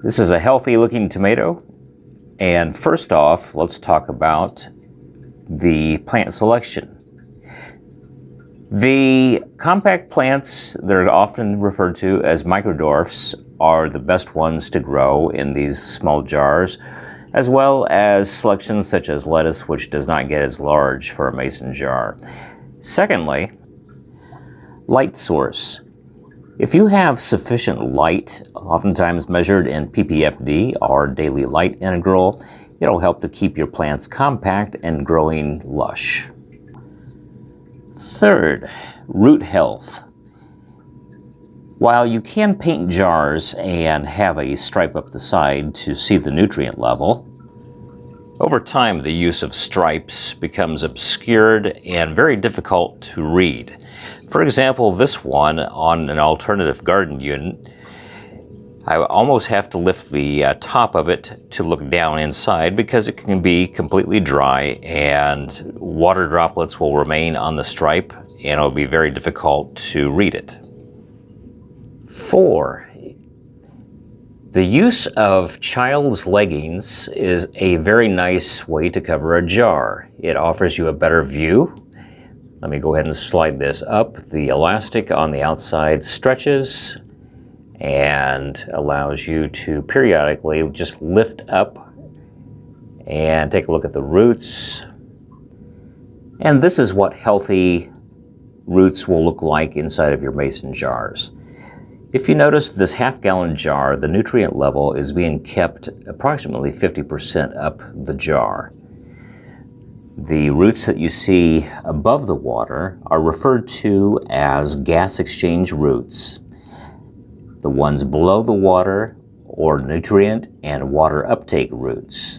This is a healthy looking tomato. And first off, let's talk about the plant selection. The compact plants that are often referred to as microdwarfs are the best ones to grow in these small jars, as well as selections such as lettuce, which does not get as large for a mason jar. Secondly, light source. If you have sufficient light, oftentimes measured in ppfd or daily light integral, it'll help to keep your plants compact and growing lush. Third, root health. While you can paint jars and have a stripe up the side to see the nutrient level, over time the use of stripes becomes obscured and very difficult to read. For example, this one on an alternative garden unit, I almost have to lift the top of it to look down inside because it can be completely dry and water droplets will remain on the stripe and it'll be very difficult to read it. 4. The use of child's leggings is a very nice way to cover a jar. It offers you a better view. Let me go ahead and slide this up. The elastic on the outside stretches and allows you to periodically just lift up and take a look at the roots. And this is what healthy roots will look like inside of your mason jars. If you notice this half-gallon jar, the nutrient level is being kept approximately 50% up the jar. The roots that you see above the water are referred to as gas exchange roots. The ones below the water or nutrient and water uptake roots.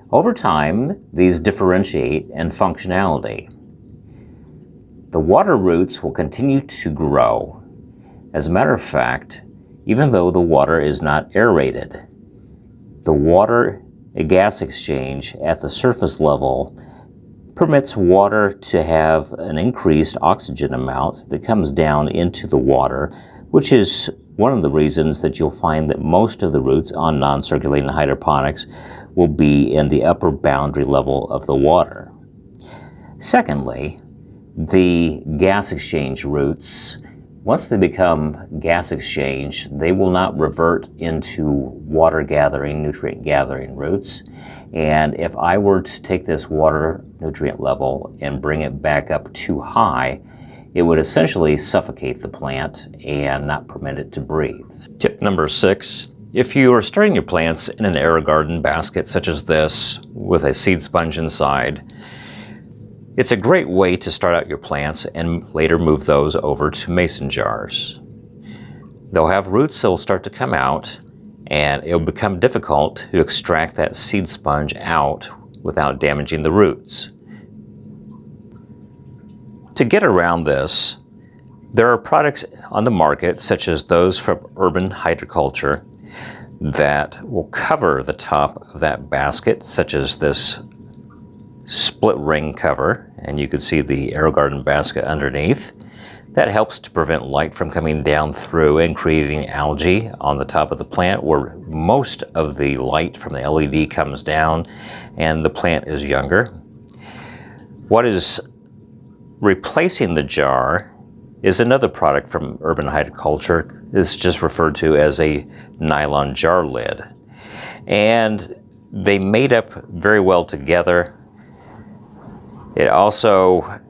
Over time, these differentiate in functionality. The water roots will continue to grow. As a matter of fact, even though the water is not aerated, the water gas exchange at the surface level permits water to have an increased oxygen amount that comes down into the water, which is one of the reasons that you'll find that most of the roots on non-circulating hydroponics will be in the upper boundary level of the water. Secondly, the gas exchange roots, once they become gas exchange, they will not revert into water gathering, nutrient gathering roots. And if I were to take this water nutrient level and bring it back up too high, it would essentially suffocate the plant and not permit it to breathe. Tip number 6, if you are starting your plants in an AeroGarden basket such as this with a seed sponge inside, it's a great way to start out your plants and later move those over to mason jars. They'll have roots that will start to come out and it'll become difficult to extract that seed sponge out without damaging the roots. To get around this, there are products on the market, such as those from Urban Hydroculture, that will cover the top of that basket, such as this split ring cover, and you can see the AeroGarden basket underneath. That helps to prevent light from coming down through and creating algae on the top of the plant, where most of the light from the LED comes down and the plant is younger. What is replacing the jar is another product from Urban Hydroculture. It's just referred to as a nylon jar lid. And they made up very well together. It also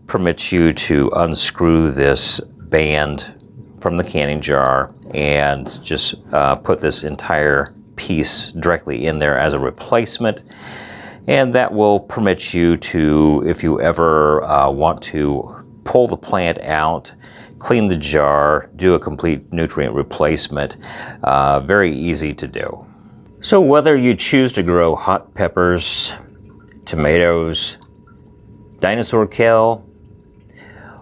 permits you to unscrew this band from the canning jar and just put this entire piece directly in there as a replacement. And that will permit you to, if you ever want to pull the plant out, clean the jar, do a complete nutrient replacement, very easy to do. So whether you choose to grow hot peppers, tomatoes, dinosaur kale,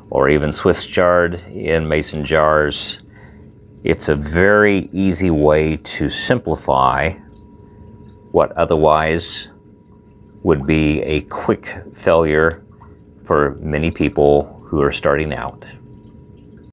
or even Swiss chard in mason jars, it's a very easy way to simplify what otherwise would be a quick failure for many people who are starting out.